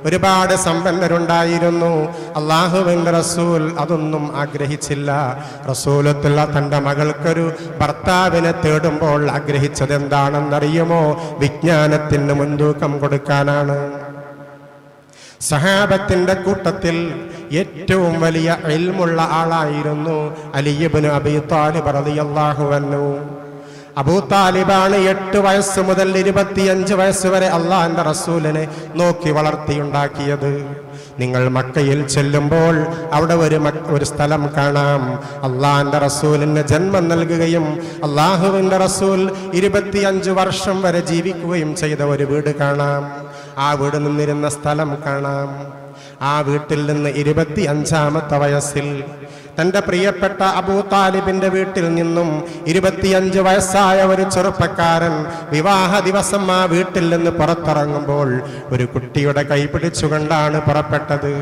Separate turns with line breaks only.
ഒരുപാട് സമ്പന്നരുണ്ടായിരുന്നു. അല്ലാഹുവിന്റെ റസൂൽ അതൊന്നും ആഗ്രഹിച്ചില്ല. റസൂലത്തുള്ള തന്റെ മകൾക്കൊരു ഭർത്താവിനെ തേടുമ്പോൾ ആഗ്രഹിച്ചത് എന്താണെന്നറിയുമോ? വിജ്ഞാനത്തിന് മുൻതൂക്കം കൊടുക്കാനാണ്. സഹാബത്തിന്റെ കൂട്ടത്തിൽ ഏറ്റവും വലിയ ഇൽമുള്ള ആളായിരുന്നു അലി ഇബ്നു അബീ ത്വാലിബ് റളിയല്ലാഹു അൻഹു. അബൂ താലിബാണ് 8 വയസ്സ് മുതൽ 25 വയസ്സ് വരെ അള്ളാഹുവിന്റെ റസൂലിനെ നോക്കി വളർത്തിയുണ്ടാക്കിയത്. നിങ്ങൾ മക്കയിൽ ചെല്ലുമ്പോൾ അവിടെ ഒരു സ്ഥലം കാണാം. അള്ളാഹുവിന്റെ റസൂലിന് ജന്മം നൽകുകയും അള്ളാഹുവിന്റെ റസൂൽ 25 വർഷം വരെ ജീവിക്കുകയും ചെയ്ത ഒരു വീട് കാണാം. ആ വീട് നിന്നിരുന്ന സ്ഥലം കാണാം. ആ വീട്ടിൽ നിന്ന് 25-ാമത്തെ വയസ്സിൽ തന്റെ പ്രിയപ്പെട്ട അബൂ താലിബിന്റെ വീട്ടിൽ നിന്നും 25 വയസ്സായ ഒരു ചെറുപ്പക്കാരൻ വിവാഹ ദിവസം ആ വീട്ടിൽ നിന്ന് പുറത്തിറങ്ങുമ്പോൾ ഒരു കുട്ടിയുടെ കൈ പിടിച്ചുകൊണ്ടാണ് പുറപ്പെട്ടത്.